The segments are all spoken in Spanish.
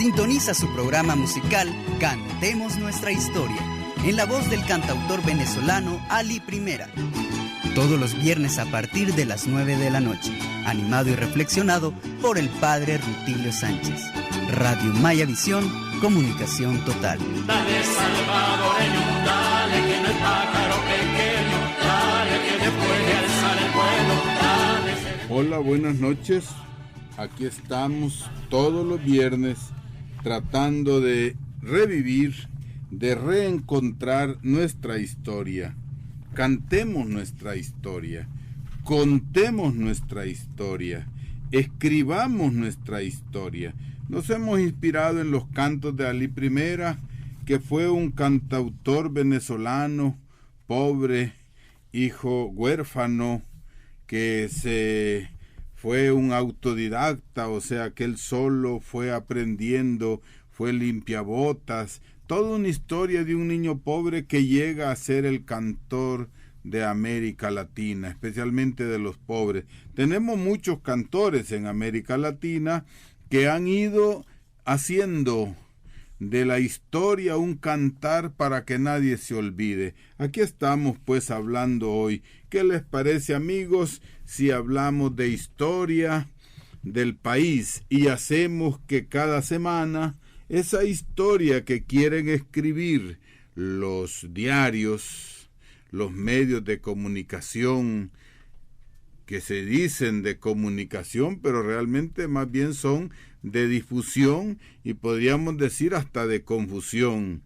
Sintoniza su programa musical Cantemos Nuestra Historia, en la voz del cantautor venezolano Ali Primera. Todos los viernes a partir de las 9 de la noche, animado y reflexionado por el padre Rutilio Sánchez. Radio Maya Visión, comunicación total. Dale salvadoreño, dale que no es pájaro pequeño, dale que después de alzar el vuelo, dale. Hola, buenas noches. Aquí estamos todos los viernes tratando de revivir, de reencontrar nuestra historia. Cantemos nuestra historia, contemos nuestra historia, escribamos nuestra historia. Nos hemos inspirado en los cantos de Ali Primera, que fue un cantautor venezolano, pobre, hijo huérfano, que fue un autodidacta, o sea que él solo fue aprendiendo, fue limpiabotas, toda una historia de un niño pobre que llega a ser el cantor de América Latina, especialmente de los pobres. Tenemos muchos cantores en América Latina que han ido haciendo de la historia un cantar para que nadie se olvide. Aquí estamos pues hablando hoy. ¿Qué les parece, amigos, si hablamos de historia del país y hacemos que cada semana esa historia que quieren escribir los diarios, los medios de comunicación, que se dicen de comunicación, pero realmente más bien son de difusión y podríamos decir hasta de confusión?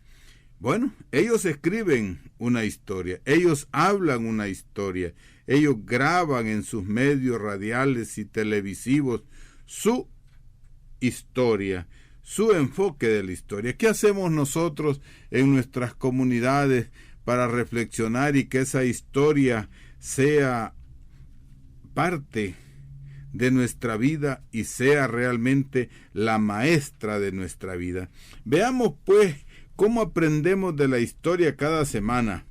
Bueno, ellos escriben una historia, ellos hablan una historia, ellos graban en sus medios radiales y televisivos su historia, su enfoque de la historia. ¿Qué hacemos nosotros en nuestras comunidades para reflexionar y que esa historia sea parte de nuestra vida y sea realmente la maestra de nuestra vida? Veamos pues cómo aprendemos de la historia cada semana.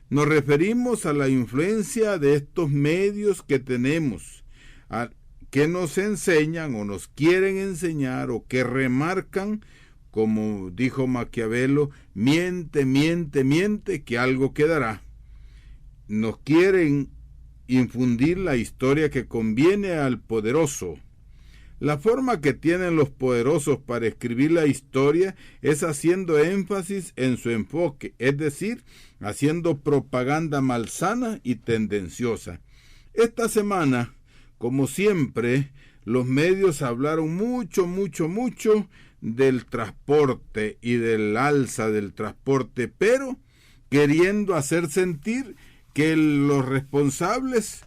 Nos referimos a la influencia de estos medios que tenemos, que nos enseñan o nos quieren enseñar o que remarcan, como dijo Maquiavelo, miente, miente, miente, que algo quedará. Nos quieren infundir la historia que conviene al poderoso. La forma que tienen los poderosos para escribir la historia es haciendo énfasis en su enfoque, es decir, haciendo propaganda malsana y tendenciosa. Esta semana, como siempre, los medios hablaron mucho del transporte y del alza del transporte, pero queriendo hacer sentir que los responsables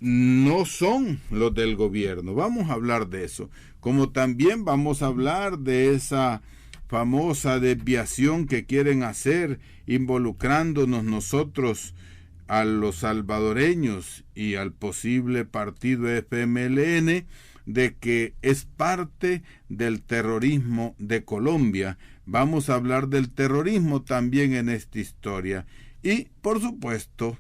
no son los del gobierno. Vamos a hablar de eso, como también vamos a hablar de esa famosa desviación que quieren hacer involucrándonos nosotros a los salvadoreños y al posible partido FMLN, de que es parte del terrorismo de Colombia. Vamos a hablar del terrorismo también en esta historia. Y, por supuesto,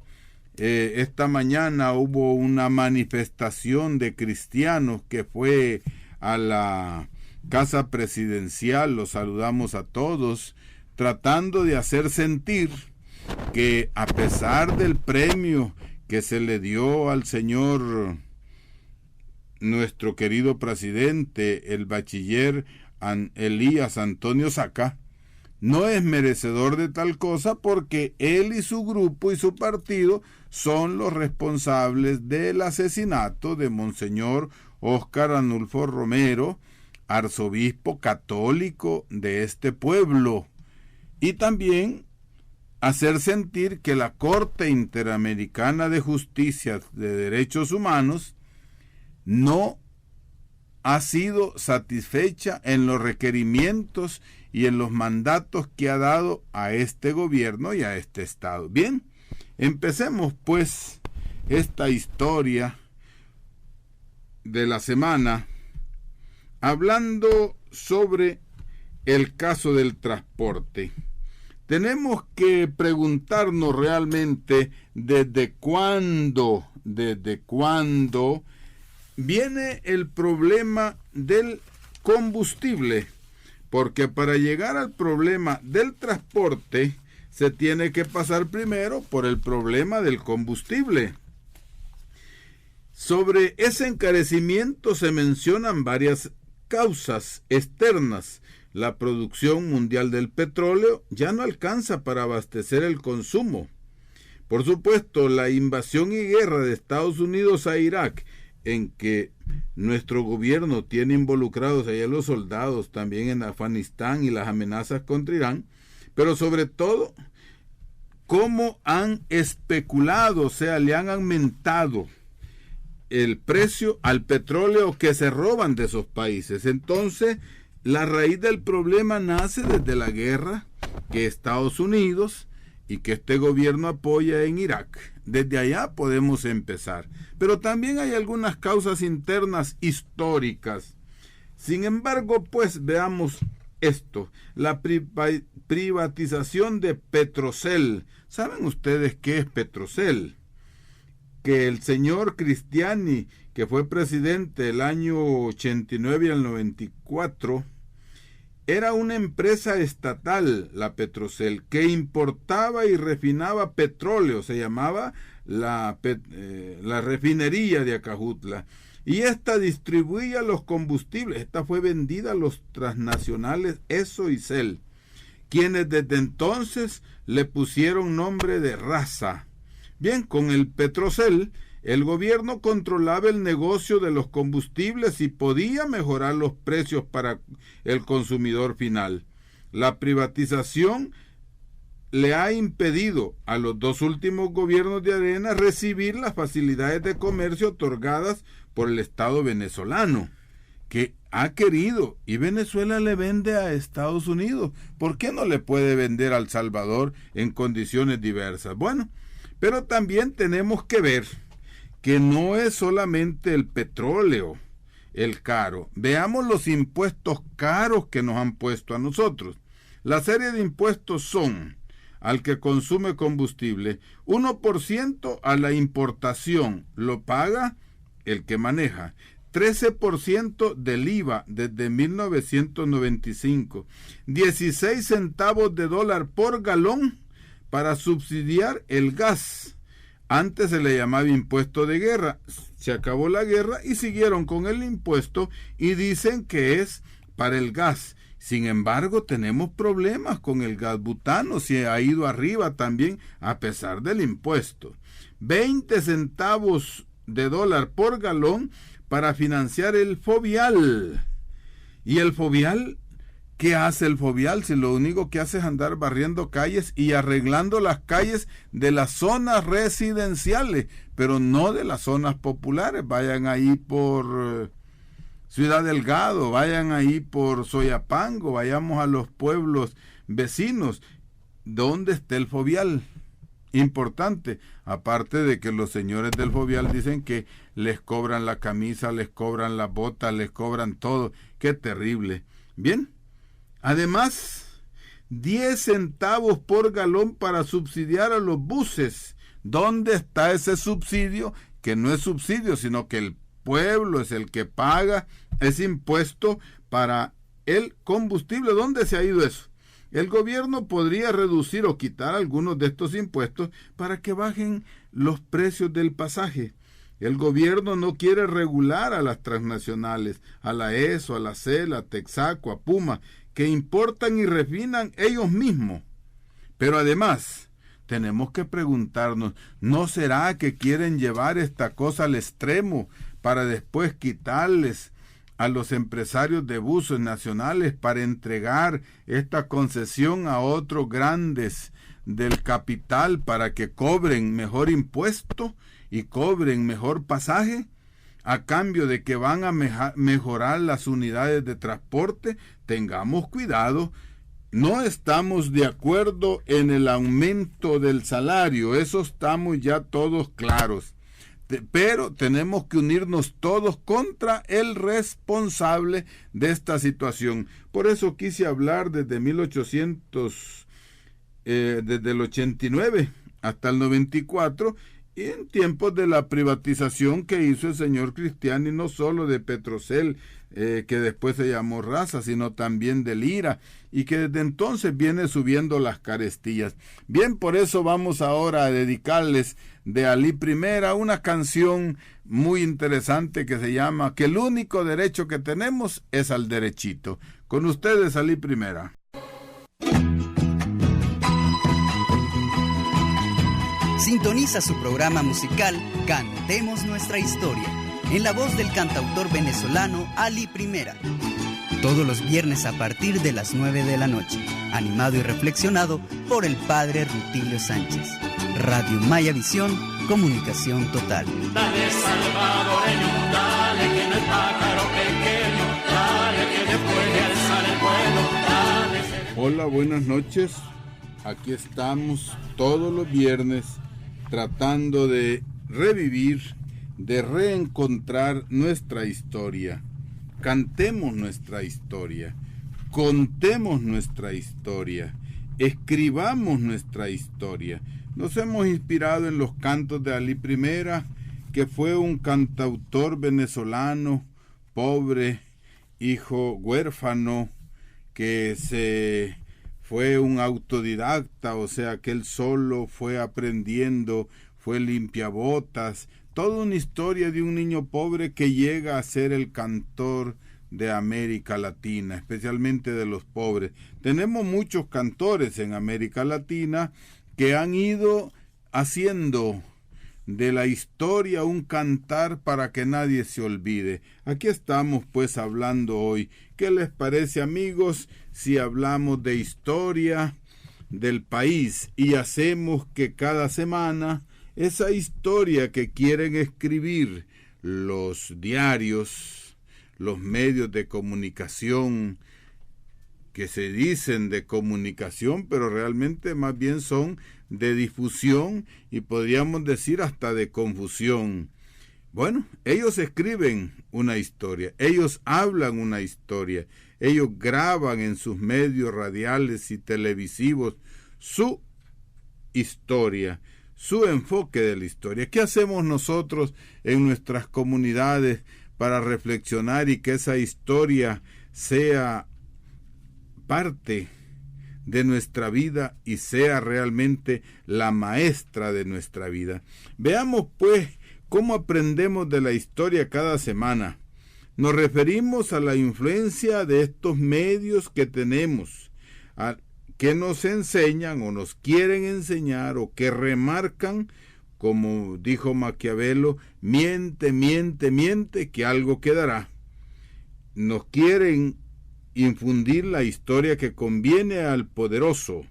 esta mañana hubo una manifestación de cristianos que fue a la Casa Presidencial, los saludamos a todos, tratando de hacer sentir que a pesar del premio que se le dio al señor, nuestro querido presidente, el bachiller Elías Antonio Saca, no es merecedor de tal cosa porque él y su grupo y su partido son los responsables del asesinato de Monseñor Óscar Arnulfo Romero, arzobispo católico de este pueblo, y también hacer sentir que la Corte Interamericana de Justicia de Derechos Humanos no ha sido satisfecha en los requerimientos y en los mandatos que ha dado a este gobierno y a este estado. Bien, empecemos pues esta historia de la semana hablando sobre el caso del transporte. Tenemos que preguntarnos realmente desde cuándo viene el problema del combustible. porque para llegar al problema del transporte se tiene que pasar primero por el problema del combustible. Sobre ese encarecimiento se mencionan varias causas externas. La producción mundial del petróleo ya no alcanza para abastecer el consumo. Por supuesto, la invasión y guerra de Estados Unidos a Irak, en que nuestro gobierno tiene involucrados allá los soldados, también en Afganistán, y las amenazas contra Irán, pero sobre todo, cómo han especulado, o sea, le han aumentado el precio al petróleo que se roban de esos países. Entonces, la raíz del problema nace desde la guerra que Estados Unidos y que este gobierno apoya en Irak. Desde allá podemos empezar. Pero también hay algunas causas internas históricas. Sin embargo, pues veamos esto. La privatización de Petrocel. ¿Saben ustedes qué es Petrocel? Que el señor Cristiani, que fue presidente el año 89 y el 94, era una empresa estatal, la Petrocel, que importaba y refinaba petróleo, se llamaba la refinería de Acajutla, y esta distribuía los combustibles. Esta fue vendida a los transnacionales Esso y Cel, quienes desde entonces le pusieron nombre de Raza. Bien, con el Petrocel, el gobierno controlaba el negocio de los combustibles y podía mejorar los precios para el consumidor final. La privatización le ha impedido a los dos últimos gobiernos de Arena recibir las facilidades de comercio otorgadas por el Estado venezolano, que ha querido, y Venezuela le vende a Estados Unidos. ¿Por qué no le puede vender a El Salvador en condiciones diversas? Bueno, pero también tenemos que ver que no es solamente el petróleo el caro. Veamos los impuestos caros que nos han puesto a nosotros. La serie de impuestos son: al que consume combustible, 1% a la importación, lo paga el que maneja, 13% del IVA desde 1995, 16 centavos de dólar por galón para subsidiar el gas. Antes se le llamaba impuesto de guerra. Se acabó la guerra y siguieron con el impuesto y dicen que es para el gas. Sin embargo, tenemos problemas con el gas butano. Se ha ido arriba también a pesar del impuesto. 20 centavos de dólar por galón para financiar el Fovial. ¿Y el Fovial? ¿Qué hace el Fovial si lo único que hace es andar barriendo calles y arreglando las calles de las zonas residenciales, pero no de las zonas populares? Vayan ahí por Ciudad Delgado, vayan ahí por Soyapango, vayamos a los pueblos vecinos. ¿Dónde está el Fovial? Importante, aparte de que los señores del Fovial dicen que les cobran la camisa, les cobran las botas, les cobran todo. ¡Qué terrible! Bien. Además, 10 centavos por galón para subsidiar a los buses. ¿Dónde está ese subsidio? Que no es subsidio, sino que el pueblo es el que paga ese impuesto para el combustible. ¿Dónde se ha ido eso? El gobierno podría reducir o quitar algunos de estos impuestos para que bajen los precios del pasaje. El gobierno no quiere regular a las transnacionales, a la ESO, a la CEL, a Texaco, a Puma, que importan y refinan ellos mismos. Pero además, tenemos que preguntarnos, ¿no será que quieren llevar esta cosa al extremo para después quitarles a los empresarios de buses nacionales para entregar esta concesión a otros grandes del capital para que cobren mejor impuesto y cobren mejor pasaje? A cambio de que van a mejorar las unidades de transporte. Tengamos cuidado. No estamos de acuerdo en el aumento del salario, eso estamos ya todos claros. Pero tenemos que unirnos todos contra el responsable de esta situación. Por eso quise hablar desde desde el 89 hasta el 94, en tiempos de la privatización que hizo el señor Cristiani, no solo de Petrocel, que después se llamó Raza, sino también de Lira, y que desde entonces viene subiendo las carestías. Bien, por eso vamos ahora a dedicarles de Alí Primera una canción muy interesante que se llama Que el único derecho que tenemos es al derechito. Con ustedes, Alí Primera. Sintoniza su programa musical Cantemos Nuestra Historia, en la voz del cantautor venezolano Alí Primera. Todos los viernes a partir de las 9 de la noche, animado y reflexionado por el padre Rutilio Sánchez. Radio Maya Visión, comunicación total. Dale salvadoreño, dale que no es pájaro pequeño, dale que después de alzar el vuelo, dale. Hola, buenas noches. Aquí estamos todos los viernes tratando de revivir, de reencontrar nuestra historia. Cantemos nuestra historia, contemos nuestra historia, escribamos nuestra historia. Nos hemos inspirado en los cantos de Alí Primera, que fue un cantautor venezolano, pobre, hijo huérfano, que fue un autodidacta, o sea que él solo fue aprendiendo, fue limpiabotas, toda una historia de un niño pobre que llega a ser el cantor de América Latina, especialmente de los pobres. Tenemos muchos cantores en América Latina que han ido haciendo de la historia un cantar para que nadie se olvide. Aquí estamos pues hablando hoy. ¿Qué les parece, amigos, si hablamos de historia del país y hacemos que cada semana esa historia que quieren escribir los diarios, los medios de comunicación, que se dicen de comunicación, pero realmente más bien son de difusión y podríamos decir hasta de confusión? Bueno, ellos escriben una historia, ellos hablan una historia, ellos graban en sus medios radiales y televisivos su historia, su enfoque de la historia. ¿Qué hacemos nosotros en nuestras comunidades para reflexionar y que esa historia sea parte de nuestra vida y sea realmente la maestra de nuestra vida? Veamos pues cómo aprendemos de la historia cada semana. Nos referimos a la influencia de estos medios que tenemos, que nos enseñan o nos quieren enseñar o que remarcan, como dijo Maquiavelo, miente, miente, miente, que algo quedará. Nos quieren infundir la historia que conviene al poderoso.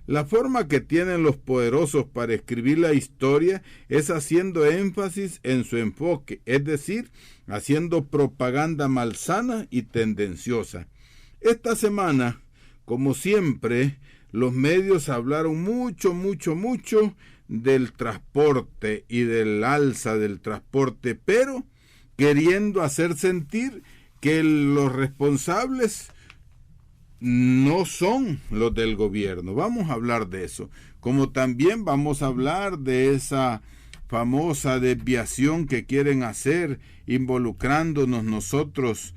La forma que tienen los poderosos para escribir la historia es haciendo énfasis en su enfoque, es decir, haciendo propaganda malsana y tendenciosa. Esta semana, como siempre, los medios hablaron mucho del transporte y del alza del transporte, pero queriendo hacer sentir que los responsables no son los del gobierno. Vamos a hablar de eso, como también vamos a hablar de esa famosa desviación que quieren hacer involucrándonos nosotros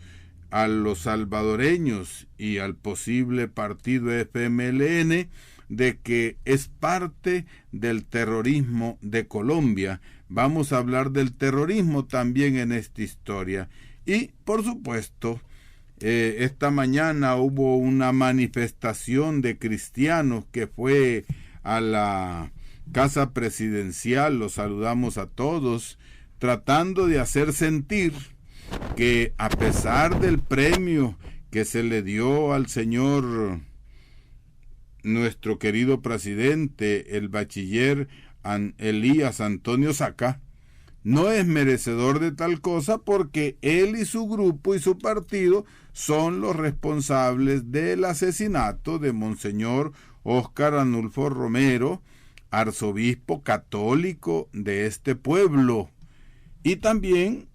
a los salvadoreños y al posible partido FMLN, de que es parte del terrorismo de Colombia. Vamos a hablar del terrorismo también en esta historia. Y, por supuesto, esta mañana hubo una manifestación de cristianos que fue a la Casa Presidencial, los saludamos a todos, tratando de hacer sentir que a pesar del premio que se le dio al señor, nuestro querido presidente, el bachiller Elías Antonio Saca, no es merecedor de tal cosa porque él y su grupo y su partido son los responsables del asesinato de Monseñor Óscar Arnulfo Romero, arzobispo católico de este pueblo, y también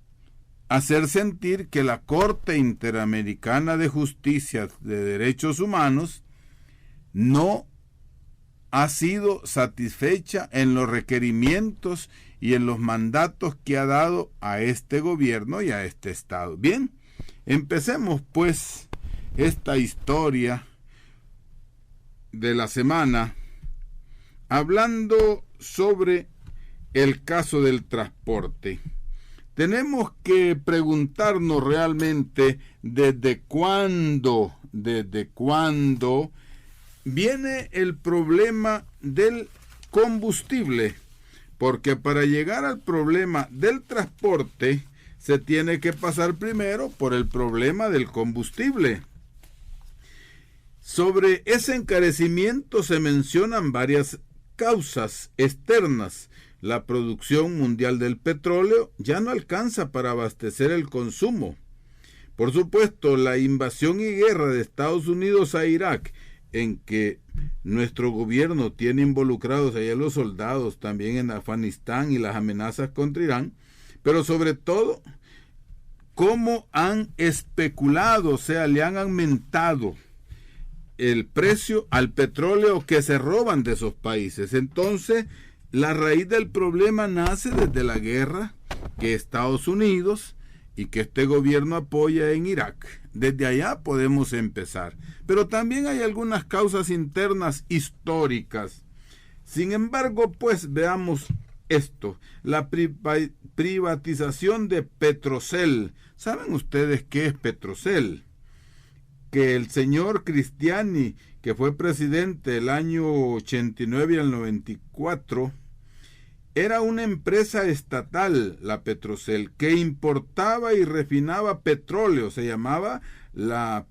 hacer sentir que la Corte Interamericana de Justicia de Derechos Humanos no ha sido satisfecha en los requerimientos y en los mandatos que ha dado a este gobierno y a este Estado. Bien, empecemos pues esta historia de la semana hablando sobre el caso del transporte. Tenemos que preguntarnos realmente desde cuándo viene el problema del combustible, porque para llegar al problema del transporte se tiene que pasar primero por el problema del combustible. Sobre ese encarecimiento se mencionan varias causas externas. La producción mundial del petróleo ya no alcanza para abastecer el consumo. Por supuesto, la invasión y guerra de Estados Unidos a Irak, en que nuestro gobierno tiene involucrados allá los soldados, también en Afganistán, y las amenazas contra Irán, pero sobre todo, cómo han especulado, o sea, le han aumentado el precio al petróleo que se roban de esos países. Entonces, la raíz del problema nace desde la guerra que Estados Unidos y que este gobierno apoya en Irak. Desde allá podemos empezar. Pero también hay algunas causas internas históricas. Sin embargo, pues veamos esto. La privatización de Petrocel. ¿Saben ustedes qué es Petrocel? Que el señor Cristiani, que fue presidente el año 89 y el 94, era una empresa estatal, la Petrocel, que importaba y refinaba petróleo, se llamaba la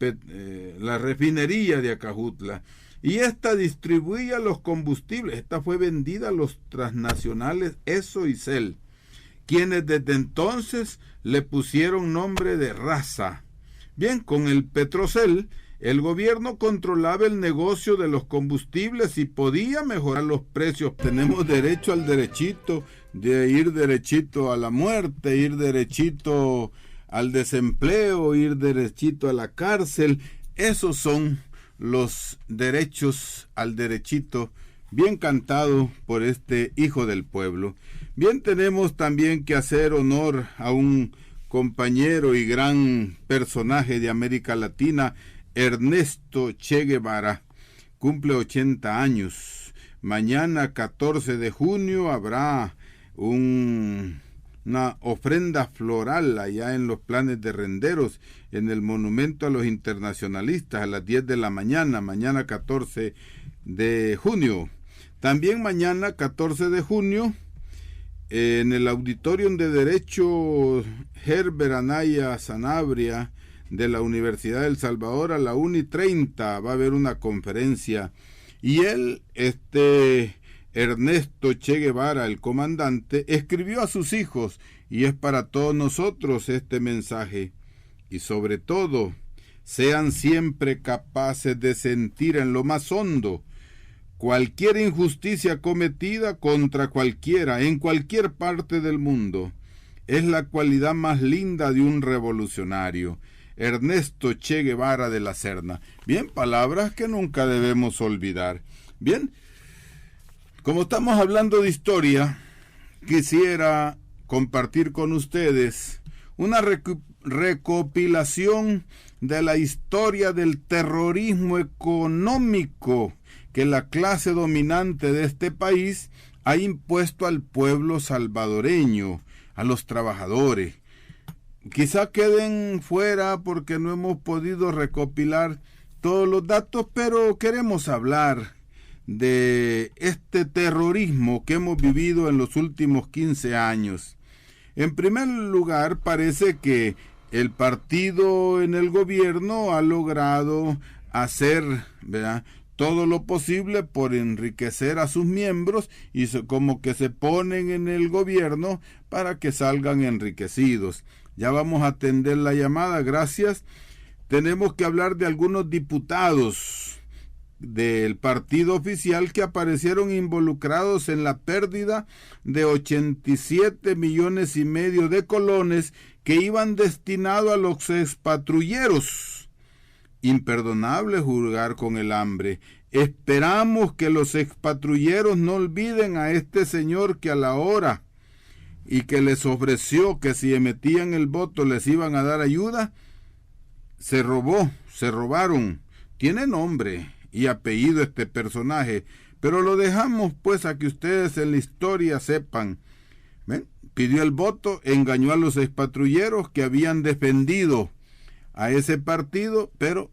refinería de Acajutla, y esta distribuía los combustibles. Esta fue vendida a los transnacionales Esso y Shell, quienes desde entonces le pusieron nombre de Rasa. Bien, con el Petrocel, el gobierno controlaba el negocio de los combustibles y podía mejorar los precios. Tenemos derecho al derechito de ir derechito a la muerte, ir derechito al desempleo, ir derechito a la cárcel. Esos son los derechos al derechito, bien cantado por este hijo del pueblo. Bien, tenemos también que hacer honor a un compañero y gran personaje de América Latina, Ernesto Che Guevara. Cumple 80 años. Mañana 14 de junio habrá una ofrenda floral allá en los Planes de Renderos, en el Monumento a los Internacionalistas, a las 10 de la mañana, mañana 14 de junio. También mañana 14 de junio, en el Auditorium de Derecho Herbert Anaya Sanabria de la Universidad del Salvador, a la 1:30 va a haber una conferencia, y él, Ernesto Che Guevara, el comandante, escribió a sus hijos, y es para todos nosotros este mensaje: y sobre todo, sean siempre capaces de sentir en lo más hondo cualquier injusticia cometida contra cualquiera, en cualquier parte del mundo. Es la cualidad más linda de un revolucionario. Ernesto Che Guevara de la Serna. Bien, palabras que nunca debemos olvidar. Bien, como estamos hablando de historia, quisiera compartir con ustedes una recopilación de la historia del terrorismo económico que la clase dominante de este país ha impuesto al pueblo salvadoreño, a los trabajadores. Quizá queden fuera porque no hemos podido recopilar todos los datos, pero queremos hablar de este terrorismo que hemos vivido en los últimos 15 años. En primer lugar, parece que el partido en el gobierno ha logrado hacer, ¿verdad?, todo lo posible por enriquecer a sus miembros, y como que se ponen en el gobierno para que salgan enriquecidos. Ya vamos a atender la llamada, gracias. Tenemos que hablar de algunos diputados del partido oficial que aparecieron involucrados en la pérdida de 87 millones y medio de colones que iban destinados a los expatrulleros. Imperdonable jugar con el hambre. Esperamos que los expatrulleros no olviden a este señor que a la hora y que les ofreció que si emitían el voto les iban a dar ayuda, se robaron. Tiene nombre y apellido este personaje, pero lo dejamos pues a que ustedes en la historia sepan. ¿Ven? Pidió el voto, engañó a los expatrulleros que habían defendido a ese partido, pero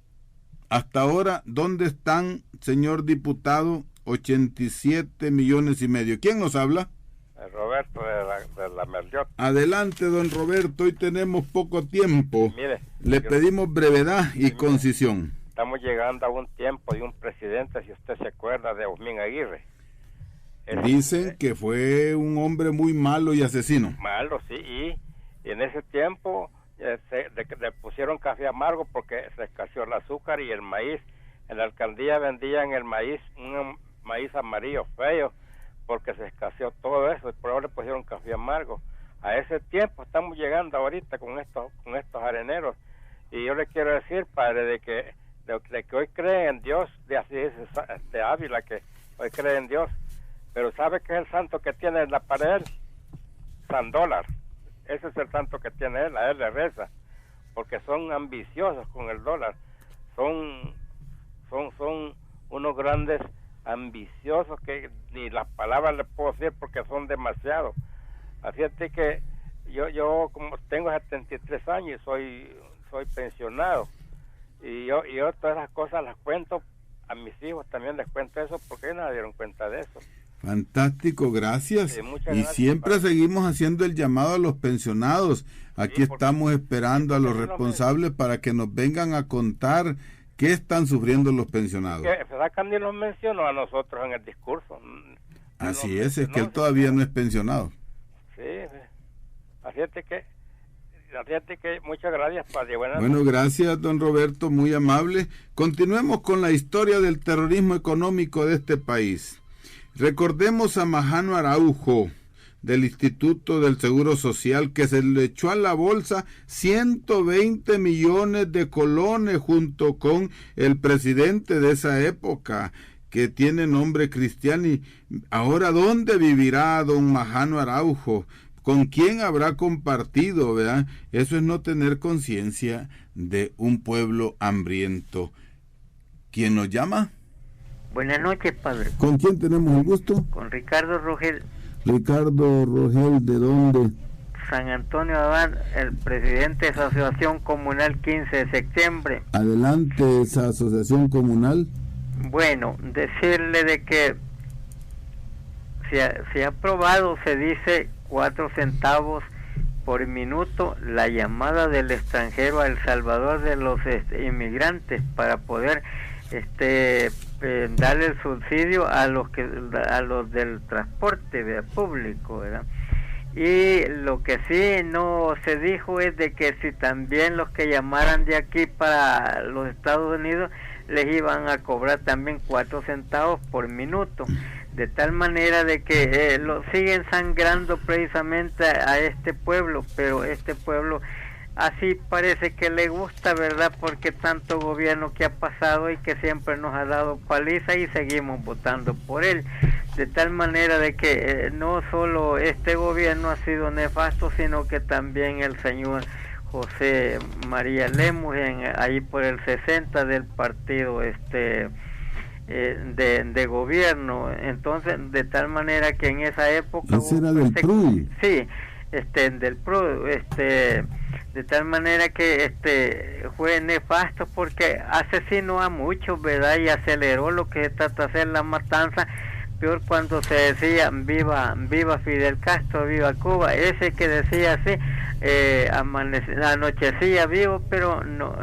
hasta ahora, ¿dónde están, señor diputado? 87 millones y medio. ¿Quién nos habla? Roberto de la Merliot. Adelante, don Roberto, hoy tenemos poco tiempo. Mire, le pedimos brevedad y concisión. Estamos llegando a un tiempo de un presidente, si usted se acuerda, de Osmín Aguirre. Dicen que fue un hombre muy malo y asesino. Malo, sí, y en ese tiempo le pusieron café amargo porque se escaseó el azúcar y el maíz. En la alcaldía vendían el maíz, un maíz amarillo feo, porque se escaseó todo eso, y por ahora le pusieron café amargo. A ese tiempo estamos llegando ahorita con estos areneros, y yo le quiero decir, padre, de que hoy cree en Dios, de así dice Ávila, que hoy cree en Dios, pero ¿sabe qué es el santo que tiene en la pared? San Dólar. Ese es el santo que tiene él, a él le reza, porque son ambiciosos con el dólar, son unos grandes ambiciosos que ni las palabras les puedo decir porque son demasiado. Así es que yo como tengo 73 años, soy pensionado, y yo todas esas cosas las cuento a mis hijos, también les cuento eso porque ellos no se dieron cuenta de eso. Fantástico, gracias. Sí, y gracias, siempre padre. Seguimos haciendo el llamado a los pensionados. Aquí estamos esperando a los responsables para que nos vengan a contar qué están sufriendo los pensionados. Sacan ni los mencionó a nosotros en el discurso. Así es que él todavía no es pensionado. Sí, así es que muchas gracias, padre. Bueno, gracias, don Roberto, muy amable. Continuemos con la historia del terrorismo económico de este país. Recordemos a Majano Araujo, del Instituto del Seguro Social, que se le echó a la bolsa 120 millones de colones junto con el presidente de esa época, que tiene nombre Cristiani. Ahora, ¿dónde vivirá don Majano Araujo? ¿Con quién habrá compartido, verdad? Eso es no tener conciencia de un pueblo hambriento. ¿Quién nos llama? Buenas noches, padre. ¿Con quién tenemos el gusto? Con Ricardo Rogel. Ricardo Rogel, ¿de dónde? San Antonio Abad, el presidente de esa asociación comunal 15 de septiembre. Adelante, esa asociación comunal. Bueno, decirle de que se ha aprobado, se dice 4 centavos por minuto la llamada del extranjero a El Salvador de los inmigrantes para poder darle el subsidio a los del transporte público, ¿verdad? Y lo que sí no se dijo es de que si también los que llamaran de aquí para los Estados Unidos les iban a cobrar también 4 centavos por minuto, de tal manera de que lo siguen sangrando precisamente a este pueblo, pero este pueblo así parece que le gusta, ¿verdad? Porque tanto gobierno que ha pasado y que siempre nos ha dado paliza y seguimos votando por él. De tal manera de que no solo este gobierno ha sido nefasto, sino que también el señor José María Lemus, ahí por el 60 del partido de gobierno. Entonces, de tal manera que en esa época... ¿Ese era del PRI? Sí, del PRI, de tal manera que fue nefasto porque asesinó a muchos, ¿verdad? Y aceleró lo que se trata de hacer la matanza. Peor cuando se decía viva Fidel Castro, viva Cuba. Ese que decía así anochecía vivo, pero no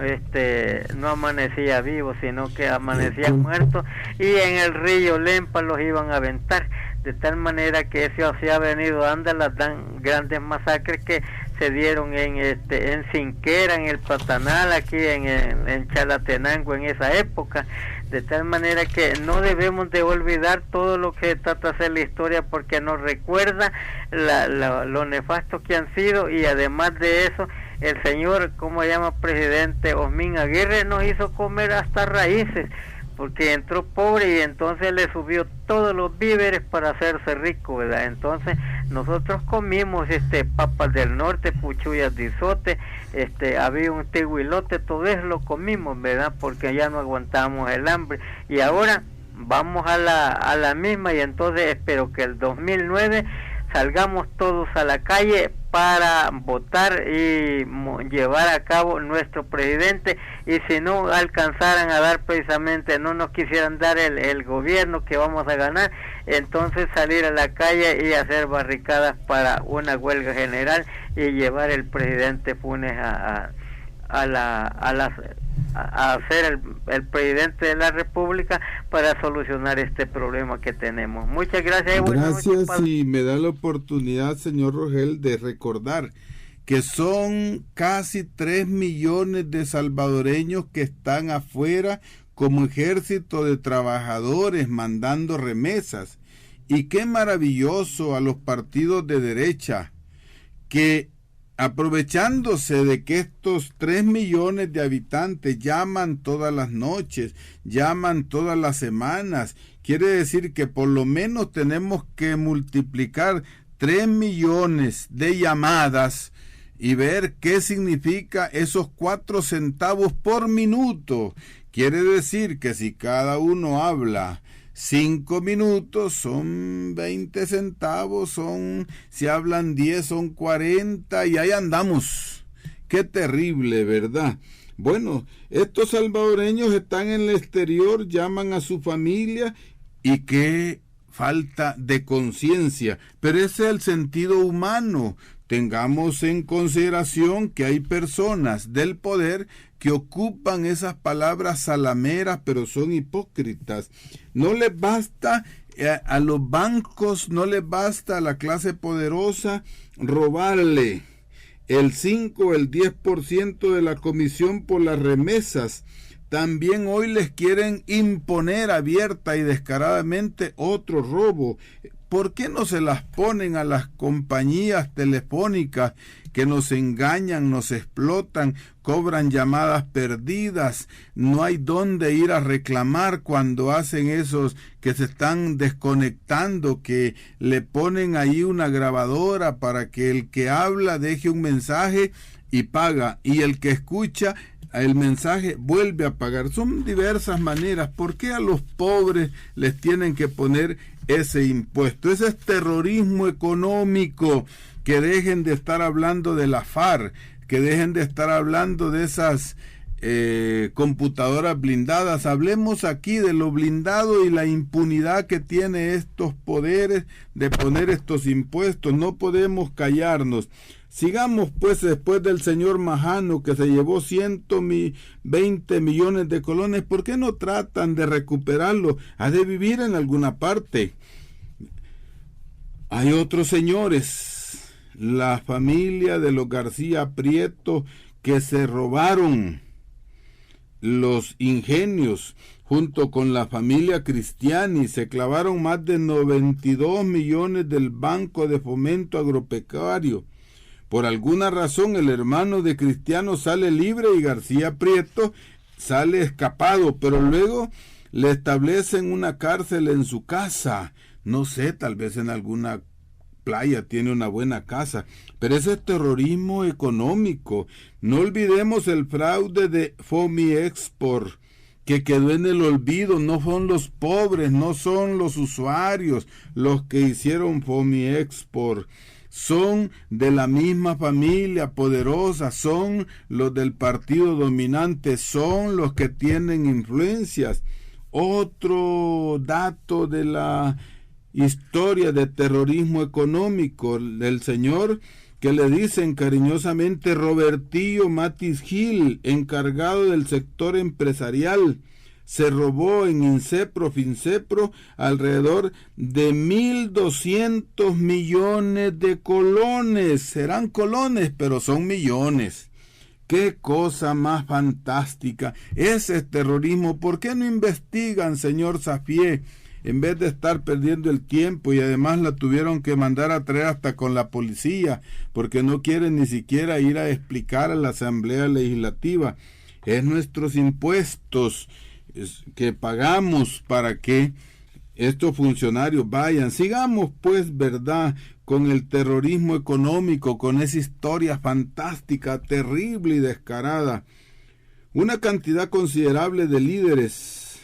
amanecía vivo, sino que amanecía muerto, y en el río Lempa los iban a aventar. De tal manera que eso se ha venido dando las tan grandes masacres que se dieron en Cinquera, en el Platanal, aquí en Chalatenango en esa época. De tal manera que no debemos de olvidar todo lo que trata de hacer la historia, porque nos recuerda lo nefasto que han sido, y además de eso el señor, ¿cómo se llama? Presidente Osmín Aguirre nos hizo comer hasta raíces, porque entró pobre y entonces le subió todos los víveres para hacerse rico, ¿verdad? Entonces nosotros comimos papas del norte, puchullas de izote, había un tehuilote, todo eso lo comimos, ¿verdad? Porque ya no aguantábamos el hambre, y ahora vamos a la misma, y entonces espero que el 2009 salgamos todos a la calle para votar y llevar a cabo nuestro presidente, y si no alcanzaran a dar precisamente, no nos quisieran dar el gobierno que vamos a ganar, entonces salir a la calle y hacer barricadas para una huelga general y llevar el presidente Funes a ser el presidente de la República para solucionar este problema que tenemos. Muchas gracias. Gracias, y me da la oportunidad, señor Rogel, de recordar que son casi 3 millones de salvadoreños que están afuera como ejército de trabajadores mandando remesas. Y qué maravilloso a los partidos de derecha que, aprovechándose de que estos 3 millones de habitantes llaman todas las noches, llaman todas las semanas, quiere decir que por lo menos tenemos que multiplicar 3 millones de llamadas y ver qué significa esos 4 centavos por minuto. Quiere decir que si cada uno habla 5 minutos, son 20 centavos, si hablan 10 son 40, y ahí andamos. Qué terrible, ¿verdad? Bueno, estos salvadoreños están en el exterior, llaman a su familia, y qué falta de conciencia, pero ese es el sentido humano. Tengamos en consideración que hay personas del poder que ocupan esas palabras salameras, pero son hipócritas. No les basta a los bancos, no les basta a la clase poderosa robarle el 5 o el 10% de la comisión por las remesas. También hoy les quieren imponer abierta y descaradamente otro robo. ¿Por qué no se las ponen a las compañías telefónicas que nos engañan, nos explotan, cobran llamadas perdidas? No hay dónde ir a reclamar cuando hacen esos que se están desconectando, que le ponen ahí una grabadora para que el que habla deje un mensaje y paga, y el que escucha el mensaje vuelve a pagar. Son diversas maneras. ¿Por qué a los pobres les tienen que poner ese impuesto? Ese es terrorismo económico. Que dejen de estar hablando de la FARC, que dejen de estar hablando de esas computadoras blindadas. Hablemos aquí de lo blindado y la impunidad que tiene estos poderes de poner estos impuestos. No podemos callarnos. Sigamos pues después del señor Majano, que se llevó 120 millones de colones. ¿Por qué no tratan de recuperarlo? Ha de vivir en alguna parte. Hay otros señores, la familia de los García Prieto, que se robaron los ingenios junto con la familia Cristiani. Se clavaron más de 92 millones del Banco de Fomento Agropecuario. Por alguna razón el hermano de Cristiano sale libre y García Prieto sale escapado, pero luego le establecen una cárcel en su casa. No sé, tal vez en alguna playa tiene una buena casa, pero ese es terrorismo económico. No olvidemos el fraude de Fomiexport, que quedó en el olvido. No son los pobres, no son los usuarios los que hicieron Fomiexport. Son de la misma familia poderosa, son los del partido dominante, son los que tienen influencias. Otro dato de la historia de terrorismo económico, del señor que le dicen cariñosamente Robertillo Matis Gil, encargado del sector empresarial. Se robó en Incepro, Fincepro, alrededor de 1.200 millones de colones. Serán colones, pero son millones. ¡Qué cosa más fantástica! Ese es terrorismo. ¿Por qué no investigan, señor Safié? En vez de estar perdiendo el tiempo, y además la tuvieron que mandar a traer hasta con la policía, porque no quieren ni siquiera ir a explicar a la Asamblea Legislativa. Es nuestros impuestos. que pagamos para que estos funcionarios vayan. Sigamos pues, ¿verdad?, con el terrorismo económico, con esa historia fantástica, terrible y descarada. Una cantidad considerable de líderes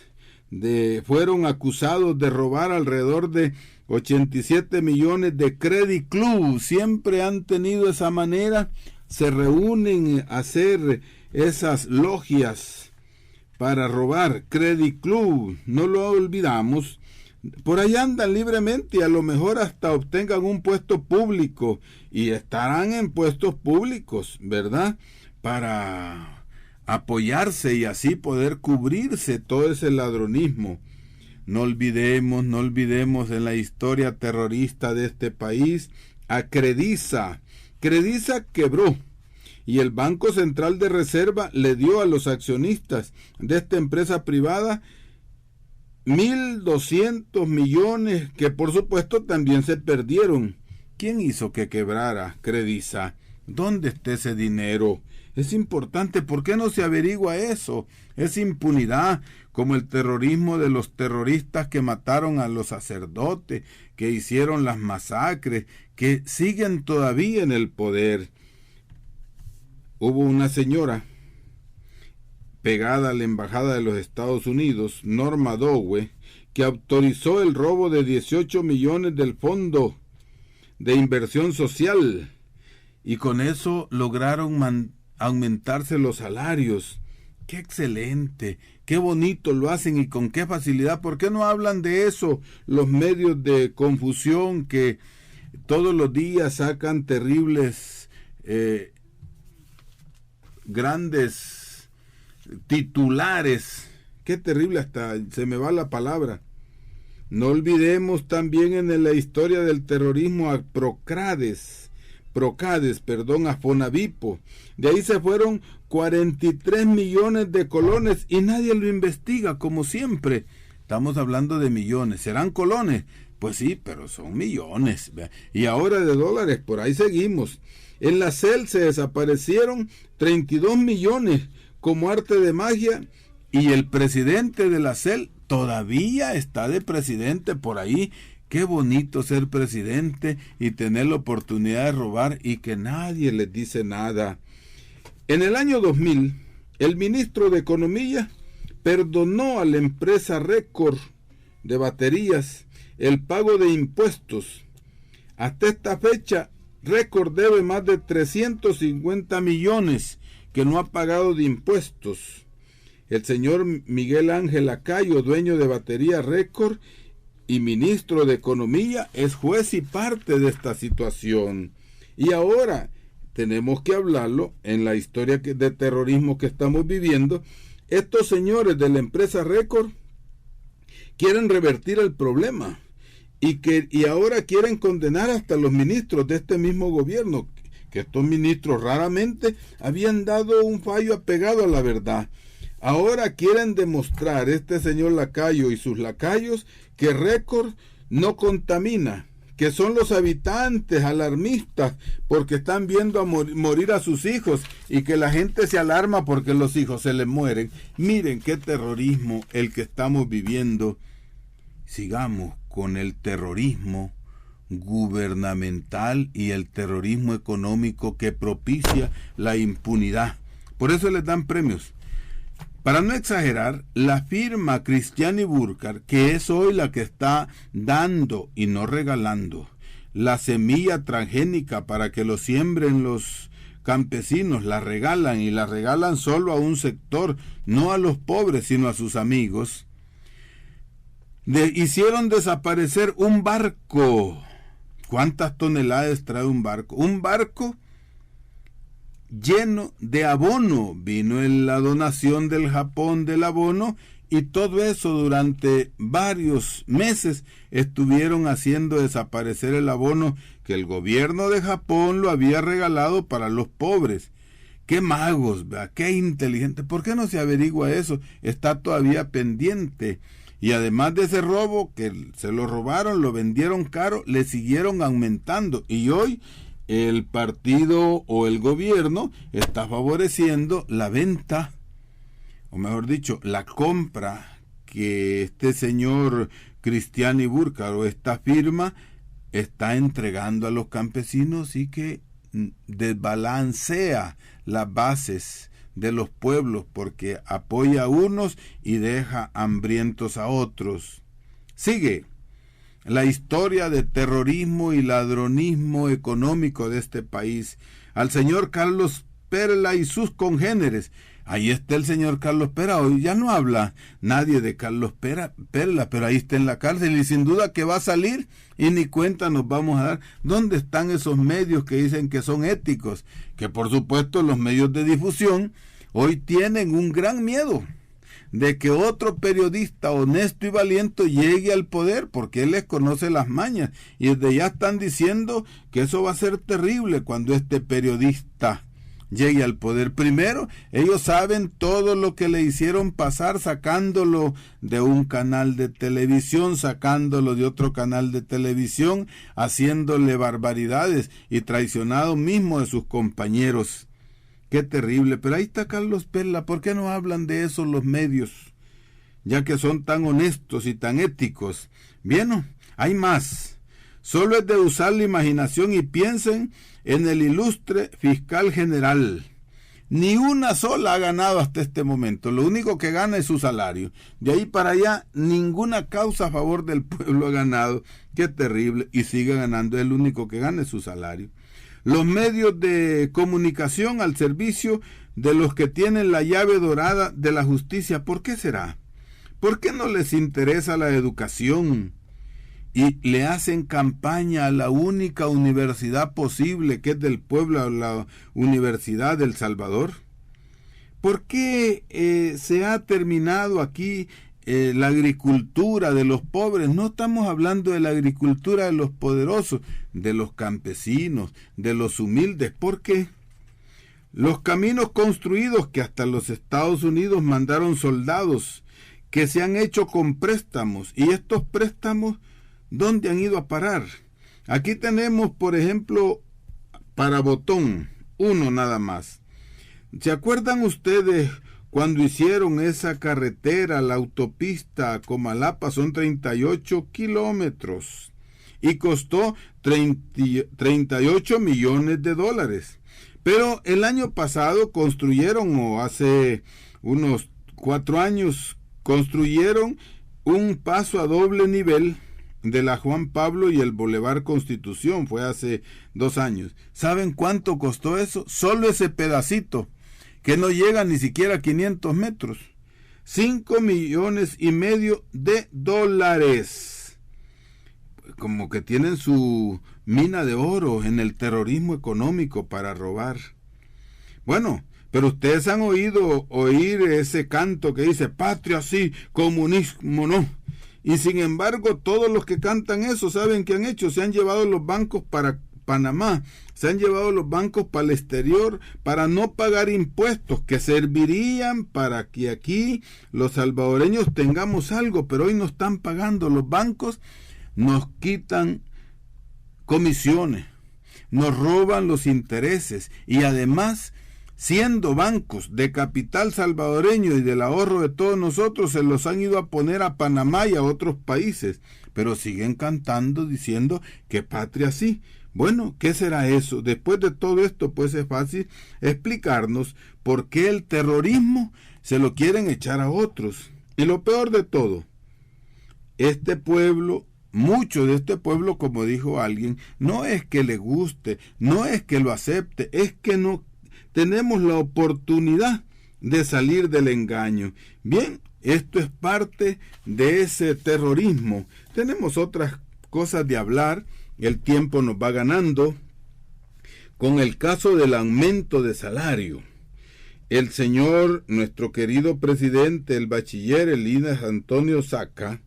fueron acusados de robar alrededor de 87 millones de Credit Club. Siempre han tenido esa manera, se reúnen a hacer esas logias para robar. Credit Club, no lo olvidamos. Por ahí andan libremente y a lo mejor hasta obtengan un puesto público y estarán en puestos públicos, ¿verdad?, para apoyarse y así poder cubrirse todo ese ladronismo. No olvidemos en la historia terrorista de este país a Crediza. Crediza quebró y el Banco Central de Reserva le dio a los accionistas de esta empresa privada 1.200 millones que por supuesto también se perdieron. ¿Quién hizo que quebrara Crediza? ¿Dónde está ese dinero? Es importante, ¿por qué no se averigua eso? Es impunidad, como el terrorismo de los terroristas que mataron a los sacerdotes, que hicieron las masacres, que siguen todavía en el poder. Hubo una señora pegada a la Embajada de los Estados Unidos, Norma Dowe, que autorizó el robo de 18 millones del Fondo de Inversión Social y con eso lograron aumentarse los salarios. ¡Qué excelente! ¡Qué bonito lo hacen y con qué facilidad! ¿Por qué no hablan de eso los medios de confusión que todos los días sacan terribles, grandes titulares? Qué terrible, hasta se me va la palabra. No olvidemos también en la historia del terrorismo a Procades, a Fonavipo. De ahí se fueron 43 millones de colones y nadie lo investiga, como siempre. Estamos hablando de millones. ¿Serán colones? Pues sí, pero son millones. Y ahora de dólares, por ahí seguimos. En la CEL se desaparecieron 32 millones como arte de magia y el presidente de la CEL todavía está de presidente por ahí. Qué bonito ser presidente y tener la oportunidad de robar y que nadie les dice nada. En el año 2000, el ministro de Economía perdonó a la empresa Récord de baterías el pago de impuestos. Hasta esta fecha, Récord debe más de 350 millones que no ha pagado de impuestos. El señor Miguel Ángel Acayo, dueño de Batería Récord y ministro de Economía, es juez y parte de esta situación. Y ahora tenemos que hablarlo en la historia de terrorismo que estamos viviendo. Estos señores de la empresa Récord quieren revertir el problema y ahora quieren condenar hasta los ministros de este mismo gobierno, que estos ministros raramente habían dado un fallo apegado a la verdad. Ahora quieren demostrar este señor Lacayo y sus lacayos que Récord no contamina, que son los habitantes alarmistas porque están viendo morir a sus hijos y que la gente se alarma porque los hijos se les mueren. Miren qué terrorismo el que estamos viviendo. Sigamos con el terrorismo gubernamental y el terrorismo económico que propicia la impunidad. Por eso les dan premios. Para no exagerar, la firma Cristiani Burkhardt, que es hoy la que está dando y no regalando la semilla transgénica para que lo siembren los campesinos, la regalan y la regalan solo a un sector, no a los pobres, sino a sus amigos. Hicieron desaparecer un barco. ¿Cuántas toneladas trae un barco? Un barco lleno de abono. Vino en la donación del Japón del abono y todo eso durante varios meses estuvieron haciendo desaparecer el abono que el gobierno de Japón lo había regalado para los pobres. ¡Qué magos! ¿Verdad? ¡Qué inteligente! ¿Por qué no se averigua eso? Está todavía pendiente. Y además de ese robo, que se lo robaron, lo vendieron caro, le siguieron aumentando. Y hoy el partido o el gobierno está favoreciendo la venta o mejor dicho, la compra que este señor Cristiani Búrcaro, esta firma, está entregando a los campesinos y que desbalancea las bases de los pueblos porque apoya a unos y deja hambrientos a otros. Sigue la historia de terrorismo y ladronismo económico de este país. Al señor Carlos Perla y sus congéneres. Ahí está el señor Carlos Perla. Hoy ya no habla nadie de Carlos Perla, pero ahí está en la cárcel y sin duda que va a salir y ni cuenta nos vamos a dar. ¿Dónde están esos medios que dicen que son éticos? Que por supuesto los medios de difusión hoy tienen un gran miedo de que otro periodista honesto y valiente llegue al poder, porque él les conoce las mañas, y desde ya están diciendo que eso va a ser terrible cuando este periodista llegue al poder. Primero, ellos saben todo lo que le hicieron pasar sacándolo de un canal de televisión, sacándolo de otro canal de televisión, haciéndole barbaridades y traicionado mismo de sus compañeros. Qué terrible, pero ahí está Carlos Perla. ¿Por qué no hablan de eso los medios? Ya que son tan honestos y tan éticos. Bien, hay más. Solo es de usar la imaginación y piensen en el ilustre fiscal general. Ni una sola ha ganado hasta este momento. Lo único que gana es su salario. De ahí para allá, ninguna causa a favor del pueblo ha ganado. Qué terrible. Y sigue ganando. El único que gana es su salario. Los medios de comunicación al servicio de los que tienen la llave dorada de la justicia. ¿Por qué será? ¿Por qué no les interesa la educación? Y le hacen campaña a la única universidad posible, que es del pueblo, la Universidad del Salvador. ¿Por qué se ha terminado aquí la agricultura de los pobres? No estamos hablando de la agricultura de los poderosos, de los campesinos, de los humildes. ¿Por qué? Los caminos construidos que hasta los Estados Unidos mandaron soldados, que se han hecho con préstamos, y estos préstamos, ¿dónde han ido a parar? Aquí tenemos, por ejemplo, para Botón, uno nada más. ¿Se acuerdan ustedes cuando hicieron esa carretera, la autopista a Comalapa? Son 38 kilómetros y costó 38 millones de dólares. Pero el año pasado construyeron, o hace unos 4 años, construyeron un paso a doble nivel de la Juan Pablo y el Boulevard Constitución. Fue hace 2 años. ¿Saben cuánto costó eso? Solo ese pedacito, que no llega ni siquiera a 500 metros. 5,5 millones de dólares. Como que tienen su mina de oro en el terrorismo económico para robar. Bueno, pero ustedes han oír ese canto que dice patria sí, comunismo no. Y sin embargo, todos los que cantan eso, ¿saben qué han hecho? Se han llevado los bancos para Panamá, se han llevado los bancos para el exterior para no pagar impuestos que servirían para que aquí los salvadoreños tengamos algo, pero hoy no están pagando. Los bancos nos quitan comisiones, nos roban los intereses y además, siendo bancos de capital salvadoreño y del ahorro de todos nosotros, se los han ido a poner a Panamá y a otros países, pero siguen cantando diciendo que patria sí. Bueno, ¿qué será eso? Después de todo esto, pues es fácil explicarnos por qué el terrorismo se lo quieren echar a otros. Y lo peor de todo, este pueblo, mucho de este pueblo, como dijo alguien, no es que le guste, no es que lo acepte, es que no tenemos la oportunidad de salir del engaño. Bien, esto es parte de ese terrorismo. Tenemos otras cosas de hablar, el tiempo nos va ganando. Con el caso del aumento de salario, el señor, nuestro querido presidente, el bachiller Elías Antonio Saca,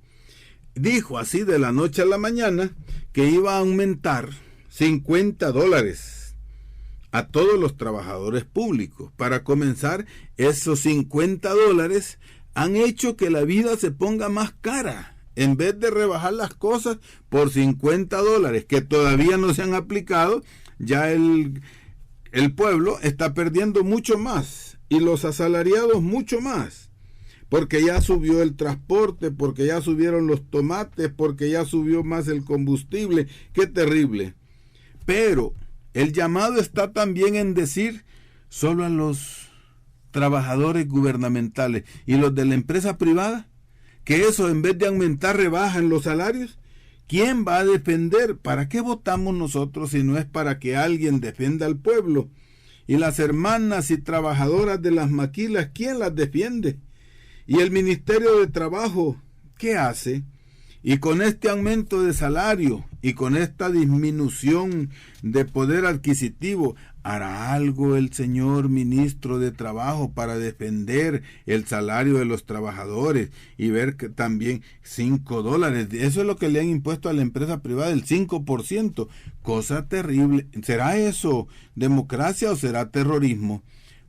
dijo así de la noche a la mañana que iba a aumentar $50 a todos los trabajadores públicos. Para comenzar, esos $50 han hecho que la vida se ponga más cara. En vez de rebajar las cosas por $50 que todavía no se han aplicado, ya el pueblo está perdiendo mucho más y los asalariados mucho más. porque ya subió el transporte, porque ya subieron los tomates, porque ya subió más el combustible. ¡Qué terrible! Pero el llamado está también en decir solo a los trabajadores gubernamentales y los de la empresa privada, que eso en vez de aumentar rebajan los salarios. ¿Quién va a defender? ¿Para qué votamos nosotros si no es para que alguien defienda al pueblo? Y las hermanas y trabajadoras de las maquilas, ¿quién las defiende? Y el Ministerio de Trabajo, ¿qué hace? Y con este aumento de salario y con esta disminución de poder adquisitivo, ¿hará algo el señor ministro de Trabajo para defender el salario de los trabajadores y ver que también $5? Eso es lo que le han impuesto a la empresa privada, el 5%. Cosa terrible. ¿Será eso democracia o será terrorismo?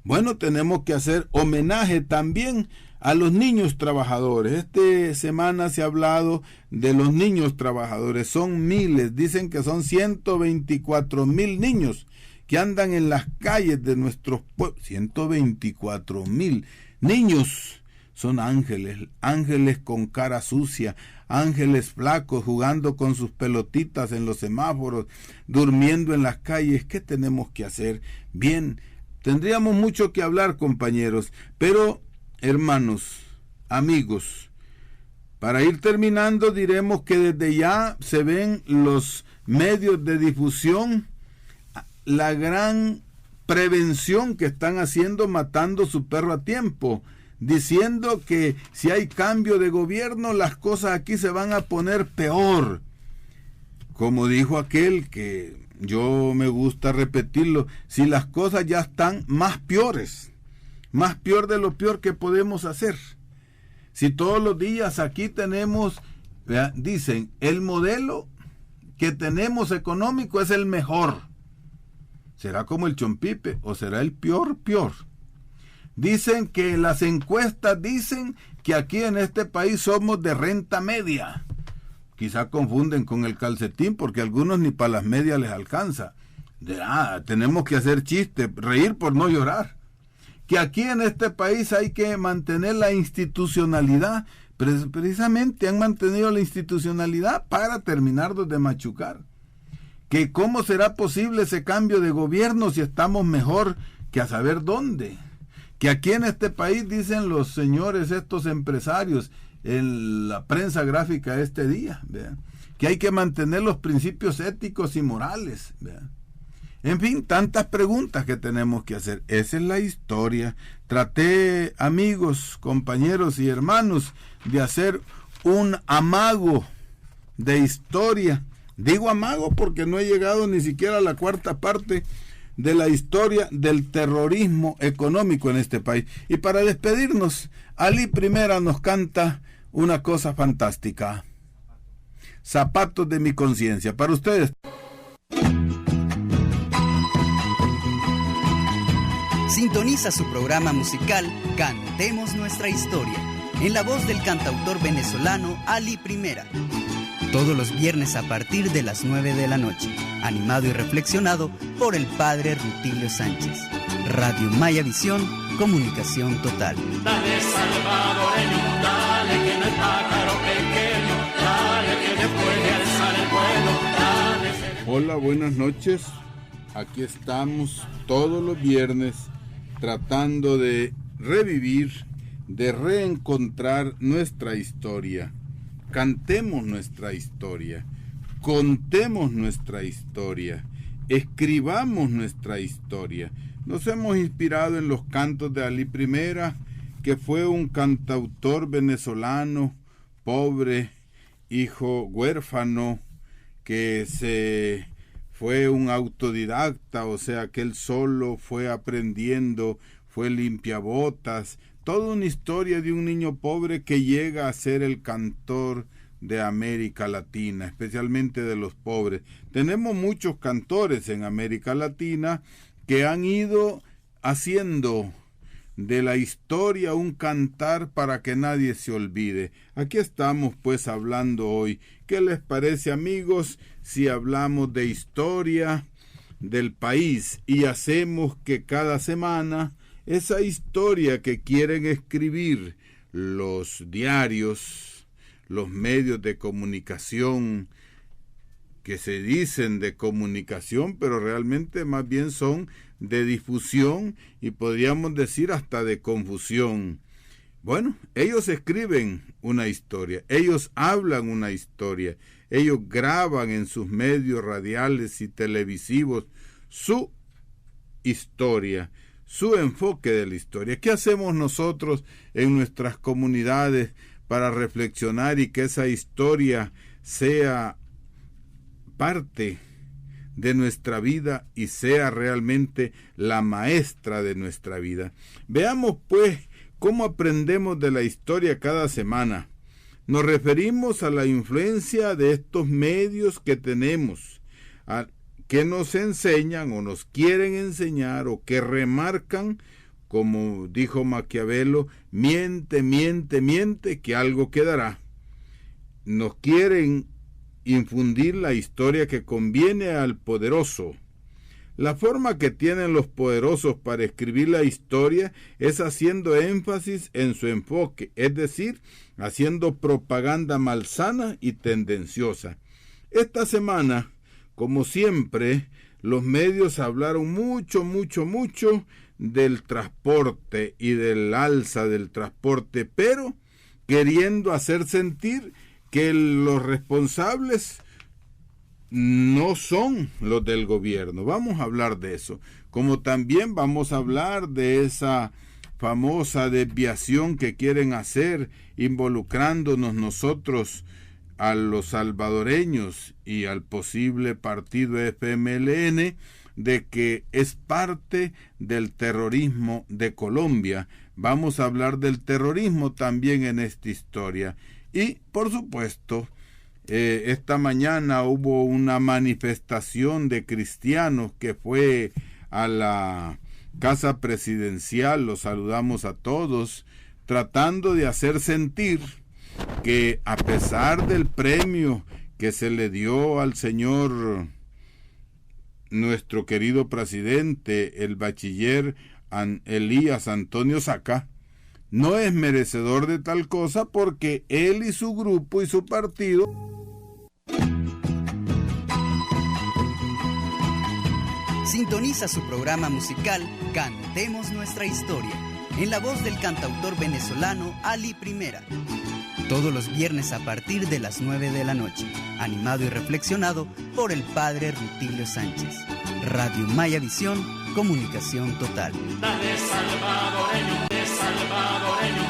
Bueno, tenemos que hacer homenaje también a los niños trabajadores. Esta semana se ha hablado de los niños trabajadores. Son miles, dicen que son 124,000 niños que andan en las calles de nuestros pueblos. 124,000 niños. Son ángeles, ángeles con cara sucia, ángeles flacos jugando con sus pelotitas en los semáforos, durmiendo en las calles. ¿Qué tenemos que hacer? Bien, tendríamos mucho que hablar, compañeros, pero hermanos, amigos, para ir terminando diremos que desde ya se ven los medios de difusión la gran prevención que están haciendo matando su perro a tiempo, diciendo que si hay cambio de gobierno las cosas aquí se van a poner peor. Como dijo aquel que yo me gusta repetirlo, si las cosas ya están más peores, más peor de lo peor que podemos hacer. Si todos los días aquí tenemos, dicen, el modelo que tenemos económico es el mejor. ¿Será como el Chompipe o será el peor? Dicen que las encuestas dicen que aquí en este país somos de renta media. Quizá confunden con el calcetín porque a algunos ni para las medias les alcanza. Tenemos que hacer chistes, reír por no llorar. Que aquí en este país hay que mantener la institucionalidad. Precisamente han mantenido la institucionalidad para terminarnos de machucar. Que cómo será posible ese cambio de gobierno si estamos mejor que a saber dónde. Que aquí en este país dicen los señores, estos empresarios, en la prensa gráfica este día, ¿vean?, que hay que mantener los principios éticos y morales, ¿vean? En fin, tantas preguntas que tenemos que hacer. Esa es la historia. Traté, amigos, compañeros y hermanos, de hacer un amago de historia. Digo amago porque no he llegado ni siquiera a la cuarta parte de la historia del terrorismo económico en este país. Y para despedirnos, Ali Primera nos canta una cosa fantástica. Zapatos de mi conciencia. Para ustedes. Sintoniza su programa musical Cantemos Nuestra Historia, en la voz del cantautor venezolano Ali Primera. Todos los viernes a partir de las 9 de la noche, animado y reflexionado por el padre Rutilio Sánchez. Radio Maya Visión, comunicación total. Dale, salvadoreño, dale, que no es pájaro pequeño, dale, que después de alzar el vuelo, dale. Hola, buenas noches. Aquí estamos todos los viernes tratando de revivir, de reencontrar nuestra historia. Cantemos nuestra historia, contemos nuestra historia, escribamos nuestra historia. Nos hemos inspirado en los cantos de Ali Primera, que fue un cantautor venezolano, pobre, hijo huérfano, que fue un autodidacta, o sea que él solo fue aprendiendo, fue limpiabotas. Toda una historia de un niño pobre que llega a ser el cantor de América Latina, especialmente de los pobres. Tenemos muchos cantores en América Latina que han ido haciendo de la historia un cantar para que nadie se olvide. Aquí estamos pues hablando hoy. ¿Qué les parece, amigos, si hablamos de historia del país y hacemos que cada semana esa historia que quieren escribir los diarios, los medios de comunicación, que se dicen de comunicación, pero realmente más bien son de difusión y podríamos decir hasta de confusión. Bueno, ellos escriben una historia, ellos hablan una historia, ellos graban en sus medios radiales y televisivos su historia, su enfoque de la historia. ¿Qué hacemos nosotros en nuestras comunidades para reflexionar y que esa historia sea parte de nuestra vida y sea realmente la maestra de nuestra vida? Veamos pues cómo aprendemos de la historia cada semana. Nos referimos a la influencia de estos medios que tenemos, que nos enseñan o nos quieren enseñar o que remarcan, como dijo Maquiavelo, miente, miente, miente, que algo quedará. Nos quieren infundir la historia que conviene al poderoso. La forma que tienen los poderosos para escribir la historia es haciendo énfasis en su enfoque, es decir, haciendo propaganda malsana y tendenciosa. Esta semana, como siempre, los medios hablaron mucho del transporte y del alza del transporte, pero queriendo hacer sentir que los responsables no son los del gobierno. Vamos a hablar de eso, como también vamos a hablar de esa famosa desviación que quieren hacer involucrándonos nosotros a los salvadoreños y al posible partido FMLN, de que es parte del terrorismo de Colombia. Vamos a hablar del terrorismo también en esta historia. Y, por supuesto, esta mañana hubo una manifestación de cristianos que fue a la Casa Presidencial, los saludamos a todos, tratando de hacer sentir que a pesar del premio que se le dio al señor, nuestro querido presidente, el bachiller Elías Antonio Saca, no es merecedor de tal cosa porque él y su grupo y su partido. Sintoniza su programa musical Cantemos Nuestra Historia, en la voz del cantautor venezolano Ali Primera. Todos los viernes a partir de las 9 de la noche, animado y reflexionado por el padre Rutilio Sánchez. Radio Maya Visión, comunicación total. Dale salvadoreño, salvadoreño.